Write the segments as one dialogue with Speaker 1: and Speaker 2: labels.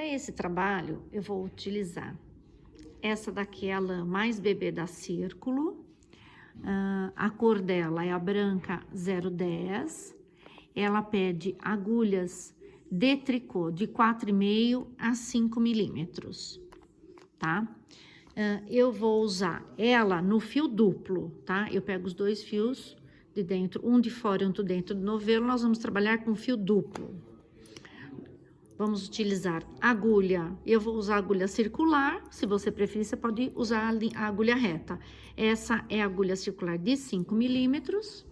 Speaker 1: Para esse trabalho, eu vou utilizar essa daqui, é a lã mais bebê da Círculo. A cor dela é a branca 010. Ela pede agulhas de tricô de 4,5 a 5 milímetros, tá? Eu vou usar ela no fio duplo, tá? Eu pego os dois fios de dentro, um de fora e um de dentro do novelo. Nós vamos trabalhar com fio duplo. Vamos utilizar agulha, eu vou usar agulha circular, se você preferir, você pode usar a agulha reta. Essa é a agulha circular de 5 milímetros,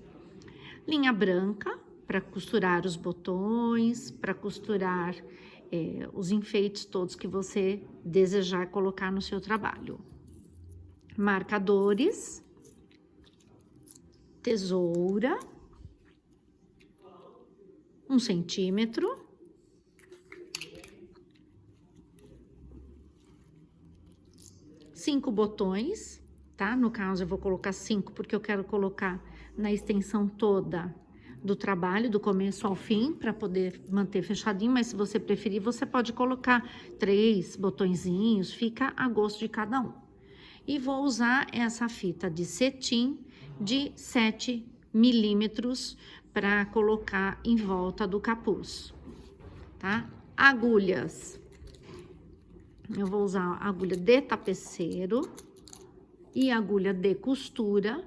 Speaker 1: linha branca, para costurar os botões, para costurar os enfeites todos que você desejar colocar no seu trabalho. Marcadores, tesoura, 1 centímetro. Cinco botões, tá? No caso, eu vou colocar 5, porque eu quero colocar na extensão toda do trabalho, do começo ao fim, para poder manter fechadinho, mas se você preferir, você pode colocar 3 botõezinhos, fica a gosto de cada um. E vou usar essa fita de cetim de 7 milímetros para colocar em volta do capuz, tá? Agulhas. Eu vou usar agulha de tapeceiro e agulha de costura.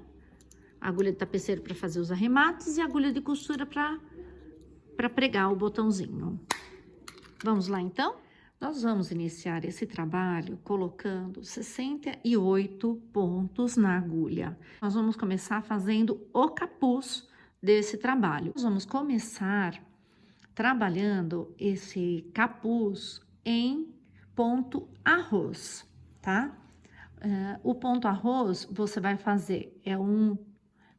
Speaker 1: Agulha de tapeceiro para fazer os arremates e agulha de costura para pregar o botãozinho. Vamos lá, então? Nós vamos iniciar esse trabalho colocando 68 pontos na agulha. Nós vamos começar fazendo o capuz desse trabalho. Nós vamos começar trabalhando esse capuz em ponto arroz, tá? O ponto arroz, você vai fazer, um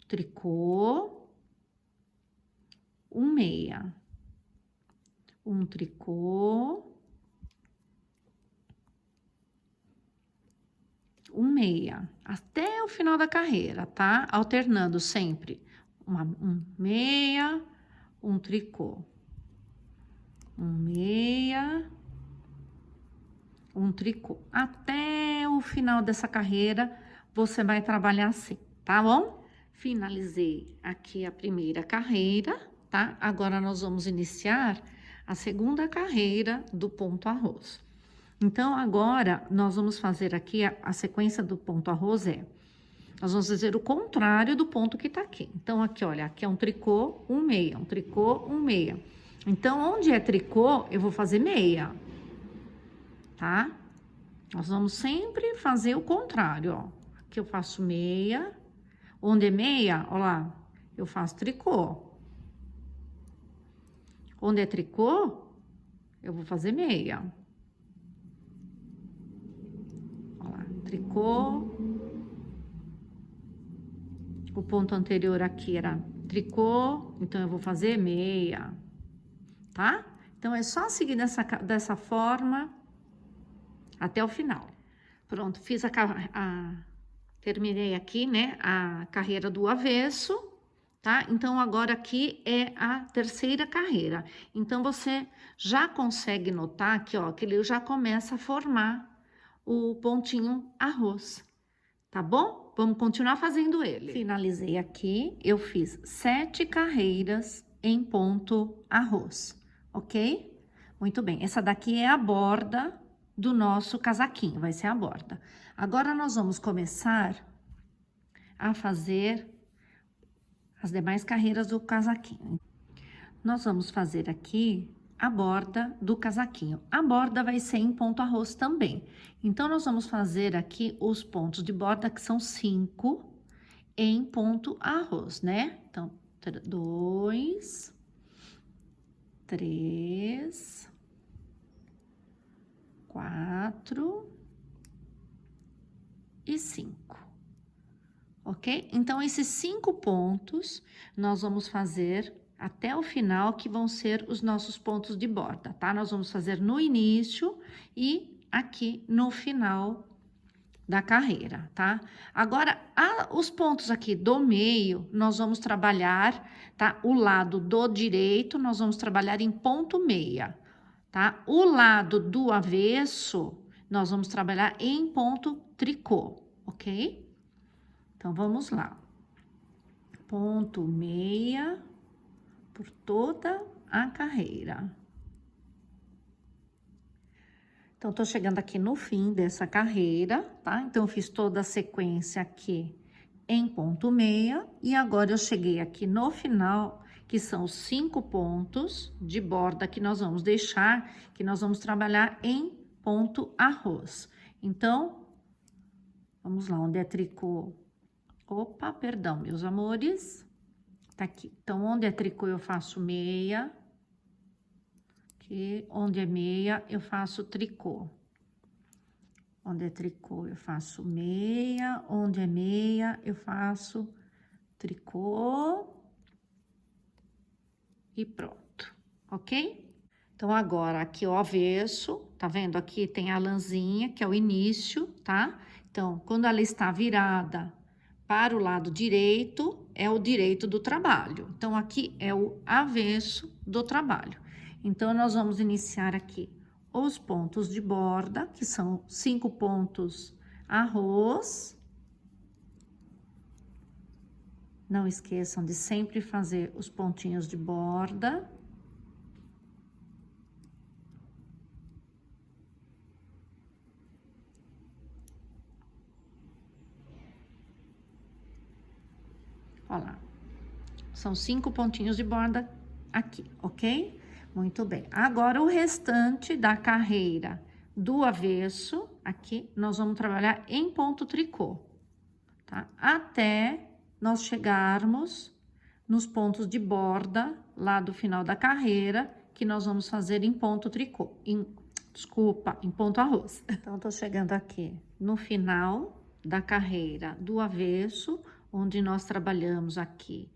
Speaker 1: tricô, meia. Um tricô, meia. Até o final da carreira, tá? Alternando sempre. Meia, um tricô. Meia, um tricô. Até o final dessa carreira, você vai trabalhar assim, tá bom? Finalizei aqui a primeira carreira, tá? Agora, nós vamos iniciar a segunda carreira do ponto arroz. Então, agora, nós vamos fazer aqui a sequência do ponto arroz nós vamos fazer o contrário do ponto que tá aqui. Então, aqui, olha, aqui é um tricô, meia, um tricô, meia. Então, onde é tricô, eu vou fazer meia, tá? Nós vamos sempre fazer o contrário, ó. Aqui eu faço meia, onde é meia, ó lá, eu faço tricô. Onde é tricô, eu vou fazer meia. Ó lá, tricô. O ponto anterior aqui era tricô, então eu vou fazer meia, tá? Então, é só seguir dessa forma até o final. Pronto, fiz terminei aqui, né, a carreira do avesso, tá? Então, agora aqui é a terceira carreira. Então, você já consegue notar aqui, ó, que ele já começa a formar o pontinho arroz, tá bom? Vamos continuar fazendo ele. Finalizei aqui, eu fiz 7 carreiras em ponto arroz, ok? Muito bem, essa daqui é a borda do nosso casaquinho, vai ser a borda. Agora, nós vamos começar a fazer as demais carreiras do casaquinho. Nós vamos fazer aqui a borda do casaquinho. A borda vai ser em ponto arroz também. Então, nós vamos fazer aqui os pontos de borda, que são 5 em ponto arroz, né? Então, 2, 3, 4 e 5. Ok? Então, esses 5 pontos, nós vamos fazer até o final, que vão ser os nossos pontos de borda, tá? Nós vamos fazer no início e aqui no final da carreira, tá? Agora, os pontos aqui do meio, nós vamos trabalhar, tá? O lado do direito, nós vamos trabalhar em ponto meia, tá? O lado do avesso, nós vamos trabalhar em ponto tricô, ok? Então, vamos lá. Ponto meia por toda a carreira. Então, tô chegando aqui no fim dessa carreira, tá? Então, eu fiz toda a sequência aqui em ponto meia, e agora eu cheguei aqui no final, que são os 5 pontos de borda que nós vamos deixar, que nós vamos trabalhar em ponto arroz. Então, vamos lá, onde é tricô? Opa, perdão, meus amores. Tá aqui. Então, onde é tricô, eu faço meia. Aqui, onde é meia, eu faço tricô. Onde é tricô, eu faço meia. Onde é meia, eu faço tricô. E pronto, ok? Então, agora, aqui o avesso, tá vendo? Aqui tem a lãzinha, que é o início, tá? Então, quando ela está virada para o lado direito, é o direito do trabalho. Então, aqui é o avesso do trabalho. Então, nós vamos iniciar aqui os pontos de borda, que são 5 pontos arroz. Não esqueçam de sempre fazer os pontinhos de borda. Olha lá. São 5 pontinhos de borda aqui, ok? Muito bem. Agora, o restante da carreira do avesso, aqui, nós vamos trabalhar em ponto tricô, tá? Até nós chegarmos nos pontos de borda, lá do final da carreira, que nós vamos fazer em ponto tricô, desculpa, em ponto arroz. Então, tô chegando aqui no final da carreira do avesso, onde nós trabalhamos aqui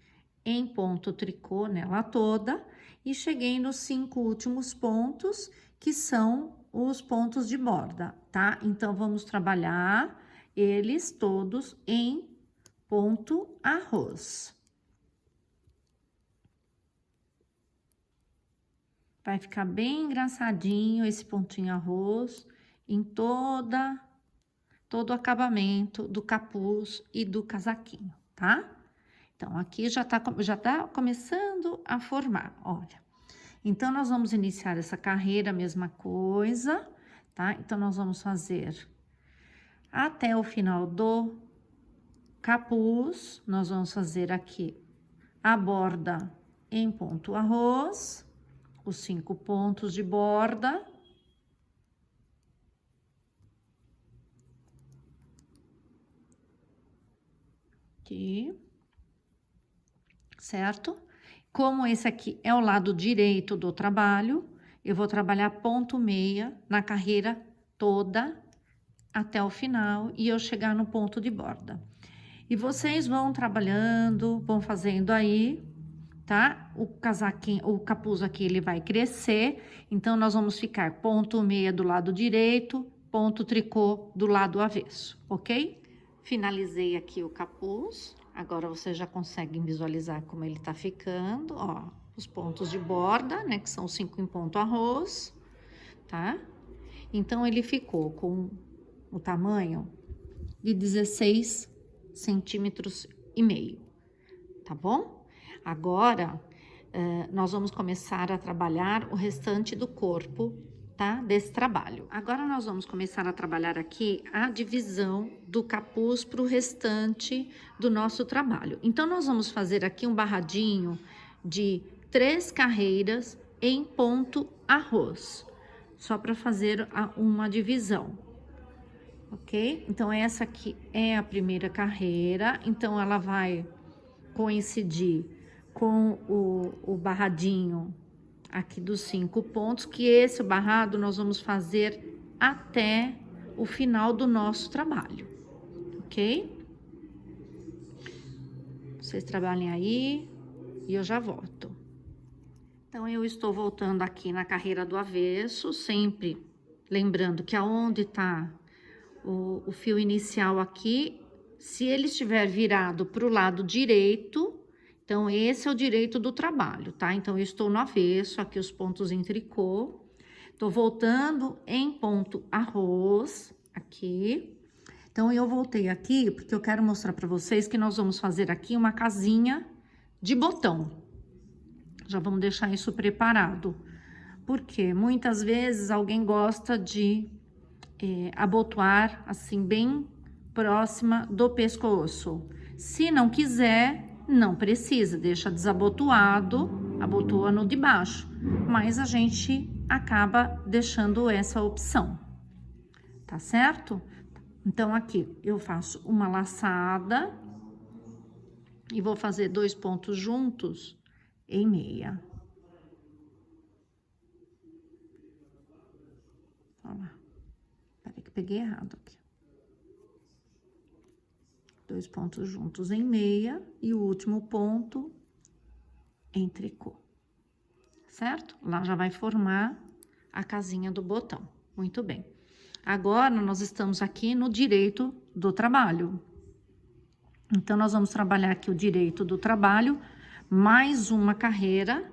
Speaker 1: em ponto tricô nela toda, e cheguei nos 5 últimos pontos, que são os pontos de borda, tá? Então, vamos trabalhar eles todos em ponto arroz. Vai ficar bem engraçadinho esse pontinho arroz em todo o acabamento do capuz e do casaquinho, tá? Então, aqui já tá começando a formar, olha. Então, nós vamos iniciar essa carreira, mesma coisa, tá? Então, nós vamos fazer até o final do capuz, nós vamos fazer aqui a borda em ponto arroz, os 5 pontos de borda. Aqui. Certo? Como esse aqui é o lado direito do trabalho, eu vou trabalhar ponto meia na carreira toda até o final e eu chegar no ponto de borda. E vocês vão trabalhando, vão fazendo aí, tá? O casaquinho, o capuz aqui, ele vai crescer, então nós vamos ficar ponto meia do lado direito, ponto tricô do lado avesso, ok? Finalizei aqui o capuz. Agora, vocês já conseguem visualizar como ele tá ficando, ó. Os pontos de borda, né, que são 5 em ponto arroz, tá? Então, ele ficou com o tamanho de 16 centímetros e meio, tá bom? Agora, nós vamos começar a trabalhar o restante do corpo, tá? Desse trabalho. Agora, nós vamos começar a trabalhar aqui a divisão do capuz para o restante do nosso trabalho. Então, nós vamos fazer aqui um barradinho de 3 carreiras em ponto arroz, só para fazer uma divisão, ok? Então, essa aqui é a primeira carreira, então, ela vai coincidir com o barradinho aqui dos 5 pontos, que esse barrado nós vamos fazer até o final do nosso trabalho, ok? Vocês trabalhem aí e eu já volto. Então, eu estou voltando aqui na carreira do avesso, sempre lembrando que aonde tá o fio inicial aqui, se ele estiver virado para o lado direito, então, esse é o direito do trabalho, tá? Então, eu estou no avesso, aqui os pontos em tricô. Tô voltando em ponto arroz, aqui. Então, eu voltei aqui porque eu quero mostrar pra vocês que nós vamos fazer aqui uma casinha de botão. Já vamos deixar isso preparado. Porque muitas vezes alguém gosta de abotoar, assim, bem próxima do pescoço. Se não quiser, não precisa, deixa desabotoado, abotoa no de baixo. Mas a gente acaba deixando essa opção, tá certo? Então, aqui eu faço uma laçada e vou fazer 2 pontos juntos em meia. Olha lá. Peraí que peguei errado aqui. 2 pontos juntos em meia e o último ponto em tricô, certo? Lá já vai formar a casinha do botão. Muito bem. Agora, nós estamos aqui no direito do trabalho. Então, nós vamos trabalhar aqui o direito do trabalho, mais uma carreira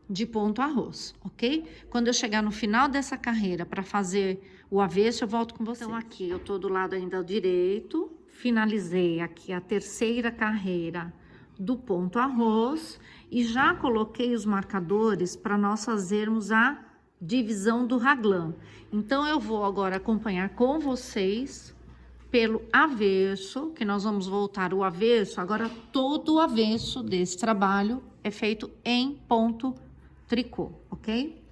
Speaker 1: de ponto arroz, ok? Quando eu chegar no final dessa carreira para fazer o avesso, eu volto com vocês. Então, aqui eu tô do lado ainda direito, finalizei aqui a terceira carreira do ponto arroz e já coloquei os marcadores para nós fazermos a divisão do raglan. Então, eu vou agora acompanhar com vocês pelo avesso, que nós vamos voltar o avesso. Agora, todo o avesso desse trabalho é feito em ponto tricô, ok?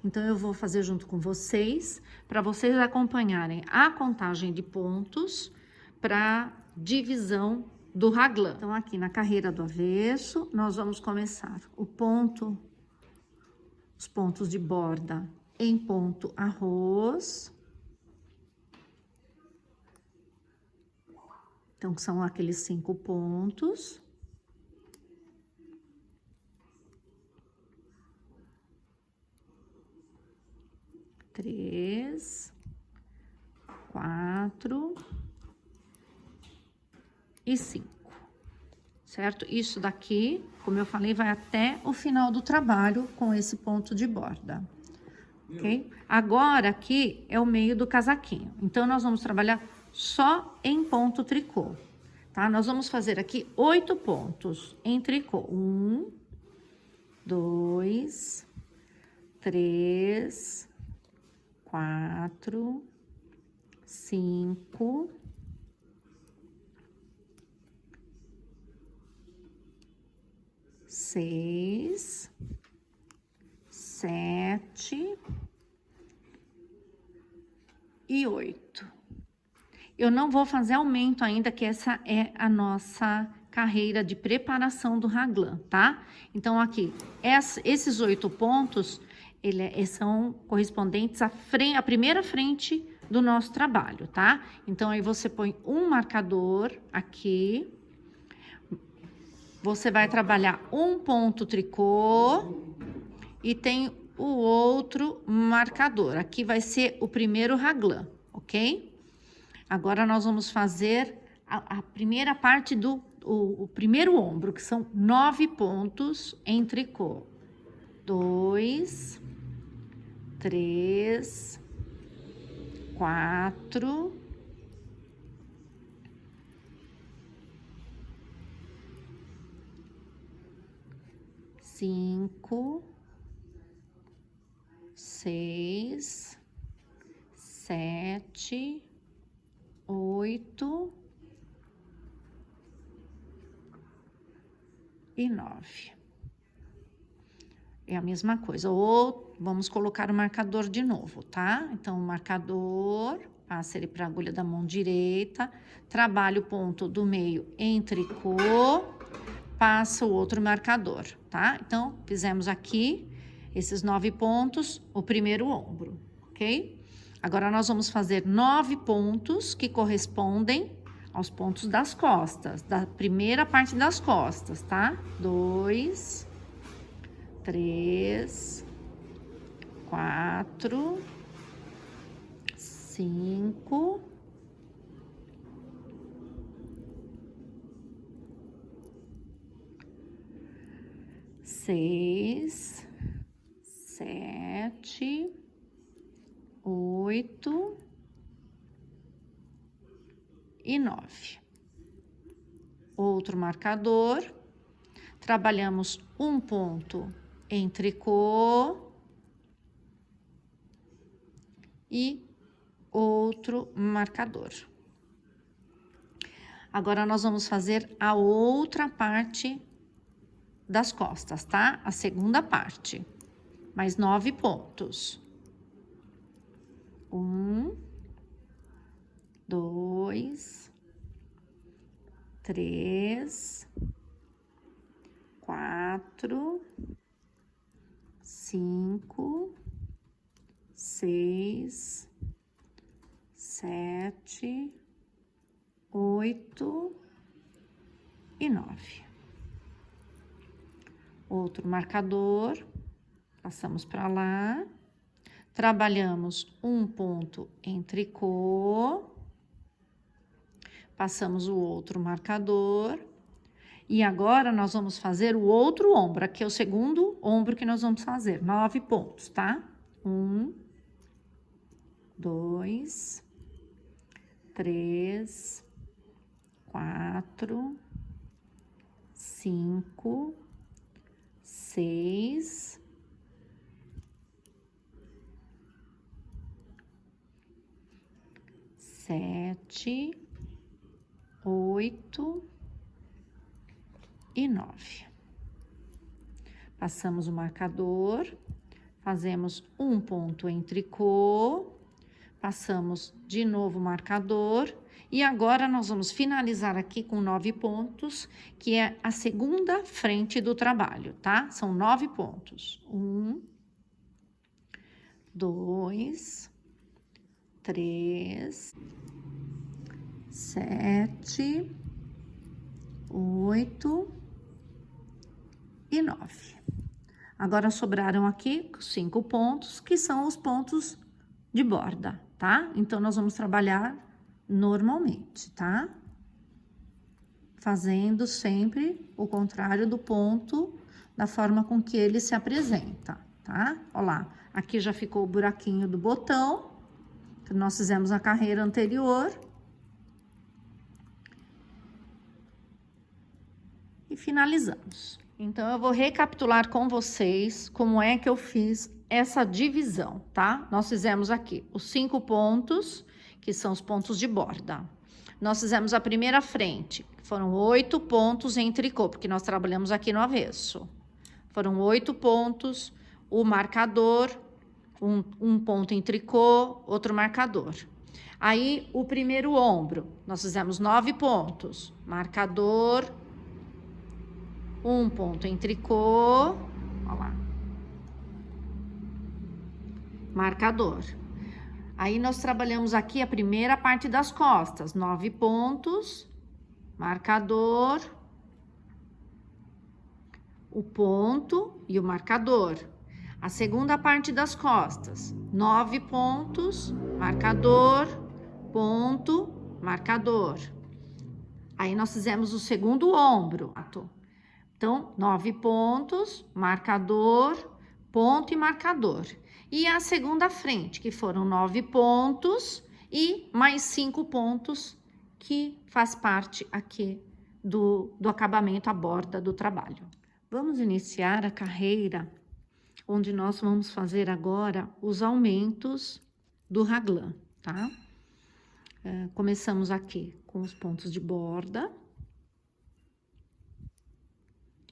Speaker 1: Então, eu vou fazer junto com vocês, para vocês acompanharem a contagem de pontos para divisão do raglan. Então, aqui na carreira do avesso, nós vamos começar os pontos de borda em ponto arroz. Então, são aqueles 5 pontos. Três, 4 e 5, certo? Isso daqui, como eu falei, vai até o final do trabalho com esse ponto de borda, ok? Agora, aqui é o meio do casaquinho. Então, nós vamos trabalhar só em ponto tricô, tá? Nós vamos fazer aqui 8 pontos em tricô. 1, 2, 3, 4, 5, 6, 7 e 8. Eu não vou fazer aumento ainda, que essa é a nossa carreira de preparação do raglan, tá? Então, aqui, esses 8 pontos, são correspondentes à primeira frente do nosso trabalho, tá? Então, aí você põe um marcador aqui. Você vai trabalhar um ponto tricô e tem o outro marcador. Aqui vai ser o primeiro raglan, ok? Agora, nós vamos fazer a primeira parte o primeiro ombro, que são 9 pontos em tricô. 2, 3, 4, 5, 6, 7, 8 e 9. É a mesma coisa. Ou vamos colocar o marcador de novo, tá? Então, o marcador, passa ele para a agulha da mão direita, trabalha o ponto do meio em tricô, passa o outro marcador, tá? Então, fizemos aqui esses 9 pontos, o primeiro ombro, ok? Agora, nós vamos fazer 9 pontos que correspondem aos pontos das costas, da primeira parte das costas, tá? 2, 3, 4, 5, 6, 7, 8 e 9. Outro marcador, trabalhamos um ponto em tricô e outro marcador. Agora, nós vamos fazer a outra parte das costas, tá? A segunda parte, mais 9 pontos. 1, 2, 3, 4, 5, 6, 7, 8 e 9. Outro marcador, passamos para lá, trabalhamos um ponto em tricô, passamos o outro marcador, e agora nós vamos fazer o outro ombro, aqui é o segundo ombro que nós vamos fazer, 9 pontos, tá? 1, 2, 3, 4, 5, 6, 7, 8 e 9. Passamos o marcador, fazemos um ponto em tricô, passamos de novo o marcador, e agora nós vamos finalizar aqui com 9 pontos, que é a segunda frente do trabalho, tá? São 9 pontos. 1, 2, 3, 7, 8 e 9. Agora, sobraram aqui 5 pontos, que são os pontos de borda, tá? Então, nós vamos trabalhar normalmente, tá? Fazendo sempre o contrário do ponto, da forma com que ele se apresenta, tá? Olha lá, aqui já ficou o buraquinho do botão, que nós fizemos na carreira anterior. E finalizamos. Então, eu vou recapitular com vocês como é que eu fiz essa divisão, tá? Nós fizemos aqui os 5 pontos, que são os pontos de borda. Nós fizemos a primeira frente, que foram 8 pontos em tricô, porque nós trabalhamos aqui no avesso. Foram 8 pontos, o marcador, um ponto em tricô, outro marcador. Aí, o primeiro ombro, nós fizemos 9 pontos, marcador, um ponto em tricô, ó lá, marcador. Aí, nós trabalhamos aqui a primeira parte das costas, 9 pontos, marcador, o ponto e o marcador. A segunda parte das costas, 9 pontos, marcador, ponto, marcador. Aí, nós fizemos o segundo ombro. Então, 9 pontos, marcador, ponto e marcador. E a segunda frente, que foram 9 pontos e mais 5 pontos, que faz parte aqui do acabamento à borda do trabalho. Vamos iniciar a carreira, onde nós vamos fazer agora os aumentos do raglan, tá? Começamos aqui com os pontos de borda,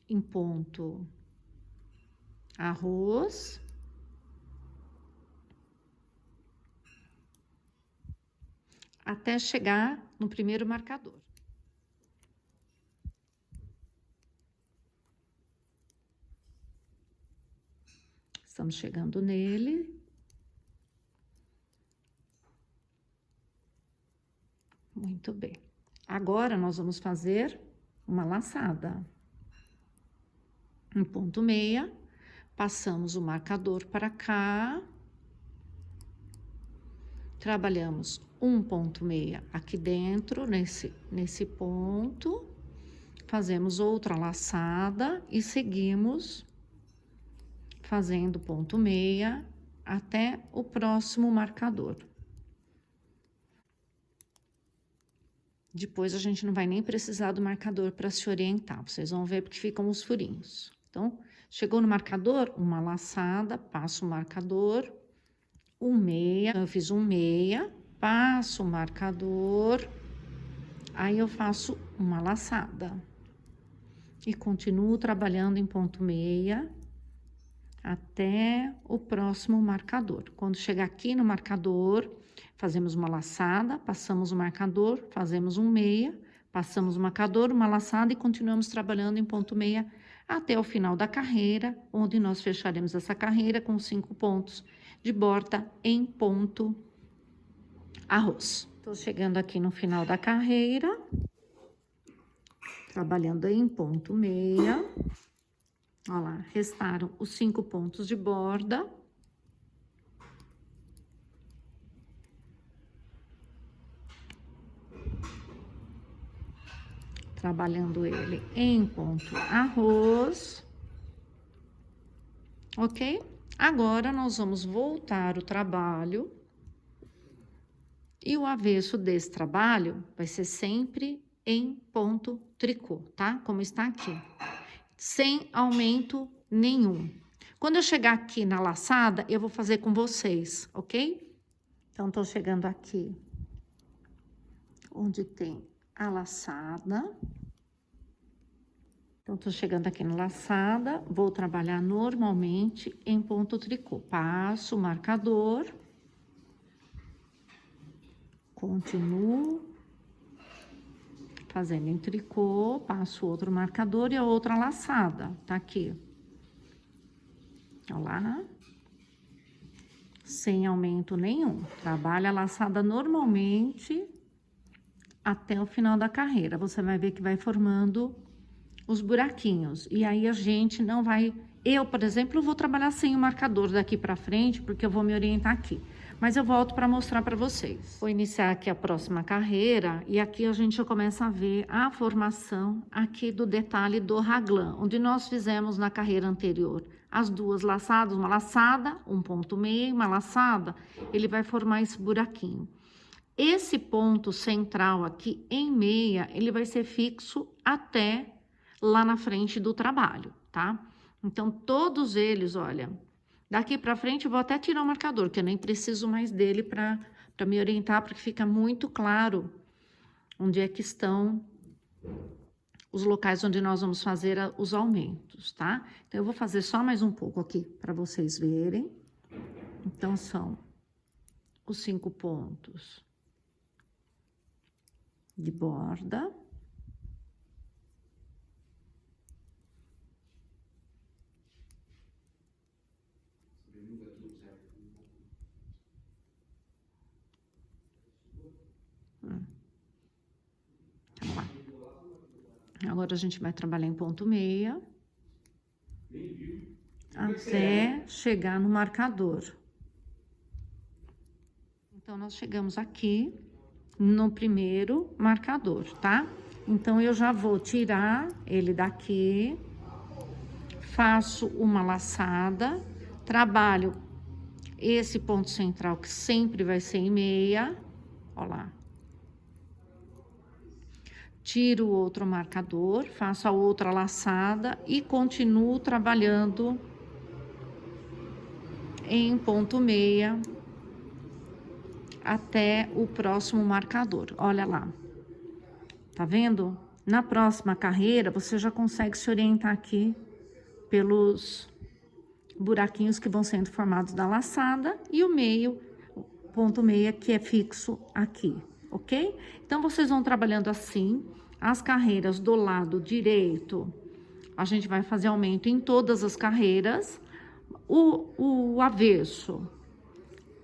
Speaker 1: em ponto arroz, até chegar no primeiro marcador. Estamos chegando nele. Muito bem. Agora, nós vamos fazer uma laçada. Em ponto meia, passamos o marcador para cá, trabalhamos um ponto meia aqui dentro, nesse ponto, fazemos outra laçada e seguimos fazendo ponto meia até o próximo marcador. Depois a gente não vai nem precisar do marcador para se orientar. Vocês vão ver porque ficam os furinhos. Então, chegou no marcador, uma laçada, passo o marcador, um meia. Eu fiz um meia, passo o marcador, aí eu faço uma laçada. E continuo trabalhando em ponto meia até o próximo marcador. Quando chegar aqui no marcador, fazemos uma laçada, passamos o marcador, fazemos um meia, passamos o marcador, uma laçada e continuamos trabalhando em ponto meia até o final da carreira, onde nós fecharemos essa carreira com 5 pontos de borda em ponto arroz. Tô chegando aqui no final da carreira, trabalhando em ponto meia. Olha lá, restaram os 5 pontos de borda. Trabalhando ele em ponto arroz. Ok? Agora, nós vamos voltar o trabalho. E o avesso desse trabalho vai ser sempre em ponto tricô, tá? Como está aqui. Sem aumento nenhum. Quando eu chegar aqui na laçada, eu vou fazer com vocês, ok? Então, tô chegando aqui, onde tem a laçada. Então, tô chegando aqui na laçada, vou trabalhar normalmente em ponto tricô. Passo o marcador. Continuo fazendo em tricô, passo outro marcador e a outra laçada, tá aqui. Olha lá. Sem aumento nenhum. Trabalha a laçada normalmente até o final da carreira. Você vai ver que vai formando os buraquinhos. E aí a gente não vai... Eu, por exemplo, vou trabalhar sem o marcador daqui pra frente, porque eu vou me orientar aqui. Mas eu volto para mostrar para vocês. Vou iniciar aqui a próxima carreira e aqui a gente já começa a ver a formação aqui do detalhe do raglan, onde nós fizemos na carreira anterior as duas laçadas, uma laçada, um ponto meio, uma laçada, ele vai formar esse buraquinho. Esse ponto central aqui em meia, ele vai ser fixo até lá na frente do trabalho, tá? Então, todos eles, olha... Daqui pra frente eu vou até tirar o marcador, que eu nem preciso mais dele pra me orientar, porque fica muito claro onde é que estão os locais onde nós vamos fazer os aumentos, tá? Então, eu vou fazer só mais um pouco aqui pra vocês verem. Então, são os 5 pontos de borda. Vamos lá. Agora a gente vai trabalhar em ponto meia até chegar no marcador. Então, nós chegamos aqui no primeiro marcador, tá? Então, eu já vou tirar ele daqui, faço uma laçada, trabalho esse ponto central que sempre vai ser em meia, ó lá. Tiro o outro marcador, faço a outra laçada e continuo trabalhando em ponto meia até o próximo marcador. Olha lá. Tá vendo? Na próxima carreira, você já consegue se orientar aqui pelos buraquinhos que vão sendo formados da laçada e o meio, ponto meia, que é fixo aqui, ok? Então, vocês vão trabalhando assim. As carreiras do lado direito, a gente vai fazer aumento em todas as carreiras. O avesso,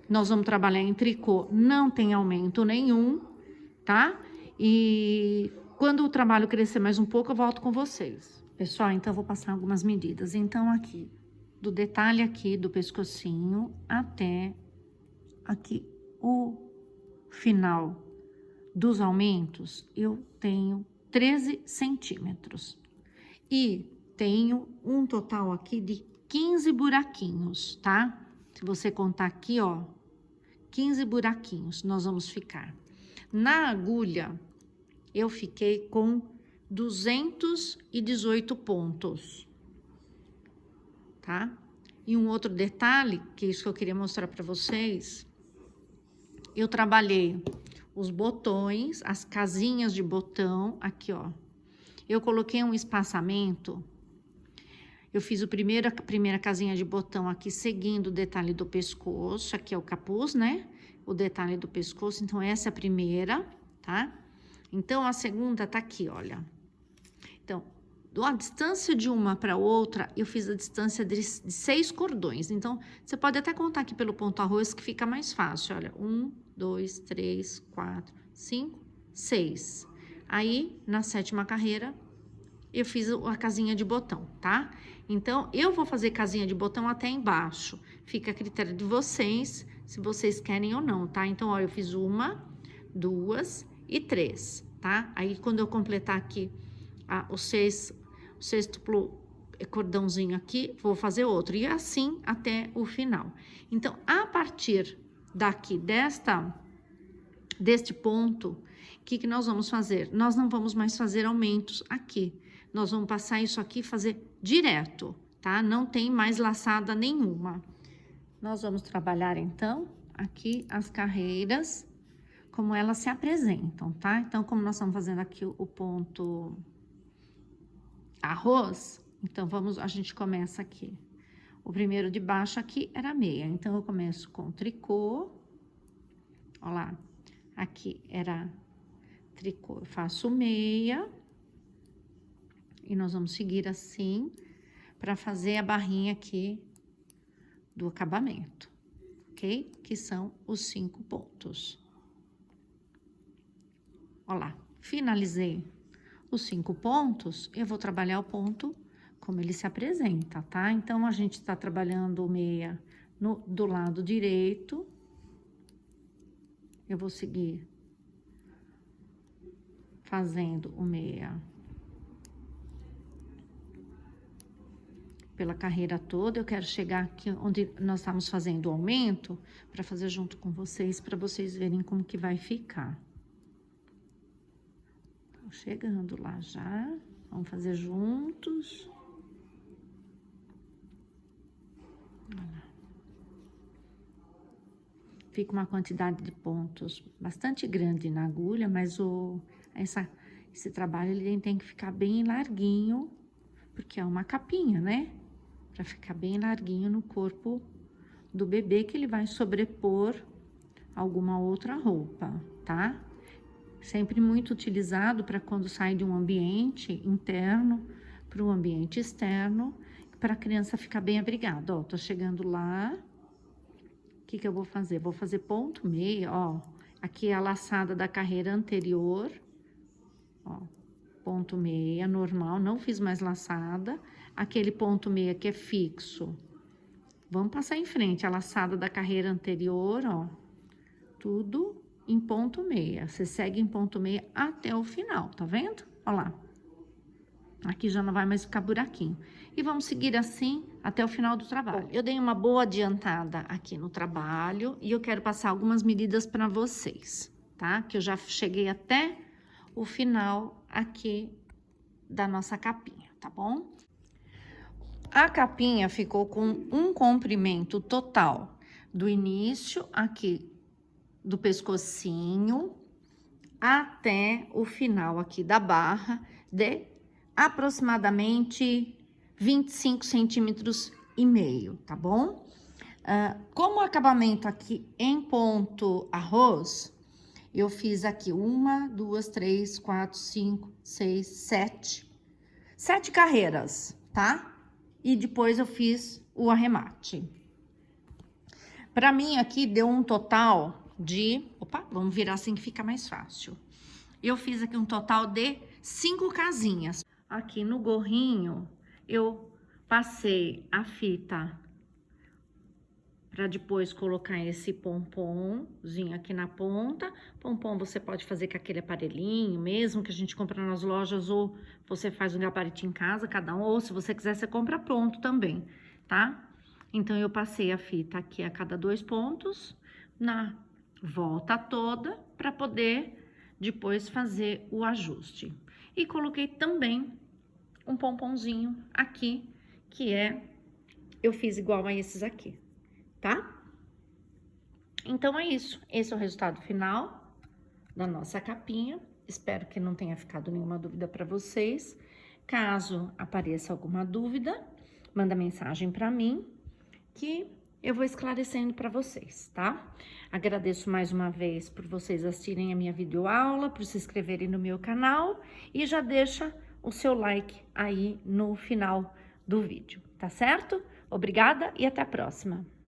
Speaker 1: nós vamos trabalhar em tricô, não tem aumento nenhum, tá? E quando o trabalho crescer mais um pouco, eu volto com vocês. Pessoal, então eu vou passar algumas medidas. Então, aqui, do detalhe aqui do pescocinho até aqui o final dos aumentos, eu tenho 13 centímetros. E tenho um total aqui de 15 buraquinhos, tá? Se você contar aqui, ó, 15 buraquinhos nós vamos ficar. Na agulha, eu fiquei com 218 pontos, tá? E um outro detalhe, que é isso que eu queria mostrar para vocês, eu trabalhei os botões, as casinhas de botão, aqui, ó. Eu coloquei um espaçamento, eu fiz a primeira casinha de botão aqui, seguindo o detalhe do pescoço, aqui é o capuz, né? O detalhe do pescoço, então essa é a primeira, tá? Então, a segunda tá aqui, olha. Então, a distância de uma para outra, eu fiz a distância de 6 cordões. Então, você pode até contar aqui pelo ponto arroz, que fica mais fácil, olha. 1, 2, 3, 4, 5, 6. Aí, na 7ª carreira, eu fiz a casinha de botão, tá? Então, eu vou fazer casinha de botão até embaixo. Fica a critério de vocês, se vocês querem ou não, tá? Então, ó, eu fiz 1, 2 e 3, tá? Aí, quando eu completar aqui o sextuplo cordãozinho aqui, vou fazer outro. E assim até o final. Então, a partir daqui deste ponto, o que nós vamos fazer? Nós não vamos mais fazer aumentos aqui. Nós vamos passar isso aqui e fazer direto, tá? Não tem mais laçada nenhuma. Nós vamos trabalhar, então, aqui as carreiras, como elas se apresentam, tá? Então, como nós estamos fazendo aqui o ponto arroz, então, a gente começa aqui. O primeiro de baixo aqui era meia, então, eu começo com tricô, ó lá, aqui era tricô, eu faço meia, e nós vamos seguir assim, para fazer a barrinha aqui do acabamento, ok? Que são os 5 pontos. Ó lá, finalizei os 5 pontos, eu vou trabalhar o ponto como ele se apresenta, tá? Então, a gente tá trabalhando o meia do lado direito. Eu vou seguir fazendo o meia pela carreira toda. Eu quero chegar aqui onde nós estamos fazendo o aumento, para fazer junto com vocês, para vocês verem como que vai ficar. Tô chegando lá já, vamos fazer juntos. Olha lá. Fica uma quantidade de pontos bastante grande na agulha, mas esse trabalho ele tem que ficar bem larguinho, porque é uma capinha, né? Para ficar bem larguinho no corpo do bebê, que ele vai sobrepor alguma outra roupa, tá? Sempre muito utilizado para quando sai de um ambiente interno para um ambiente externo, para a criança ficar bem abrigada. Ó, tô chegando lá. O que eu vou fazer? Vou fazer ponto meia, ó. Aqui é a laçada da carreira anterior, ó. Ponto meia, normal, não fiz mais laçada. Aquele ponto meia que é fixo. Vamos passar em frente, a laçada da carreira anterior, ó. Tudo em ponto meia. Você segue em ponto meia até o final, tá vendo? Ó lá. Aqui já não vai mais ficar buraquinho. E vamos seguir assim até o final do trabalho. Bom, eu dei uma boa adiantada aqui no trabalho e eu quero passar algumas medidas para vocês, tá? Que eu já cheguei até o final aqui da nossa capinha, tá bom? A capinha ficou com um comprimento total do início aqui do pescocinho até o final aqui da barra de aproximadamente 25 centímetros e meio, tá bom? Como o acabamento aqui em ponto arroz, eu fiz aqui 1, 2, 3, 4, 5, 6, 7. 7 carreiras, tá? E depois eu fiz o arremate. Pra mim aqui deu um total de... Opa, vamos virar assim que fica mais fácil. Eu fiz aqui um total de 5 casinhas. Aqui no gorrinho, eu passei a fita para depois colocar esse pomponzinho aqui na ponta. Pompom você pode fazer com aquele aparelhinho mesmo, que a gente compra nas lojas, ou você faz um gabarito em casa, cada um, ou se você quiser, você compra pronto também, tá? Então, eu passei a fita aqui a cada 2 pontos, na volta toda, para poder depois fazer o ajuste. E coloquei também um pomponzinho aqui, que eu fiz igual a esses aqui, tá? Então, é isso. Esse é o resultado final da nossa capinha. Espero que não tenha ficado nenhuma dúvida para vocês. Caso apareça alguma dúvida, manda mensagem para mim, que eu vou esclarecendo para vocês, tá? Agradeço mais uma vez por vocês assistirem a minha videoaula, por se inscreverem no meu canal e já deixa o seu like aí no final do vídeo, tá certo? Obrigada e até a próxima!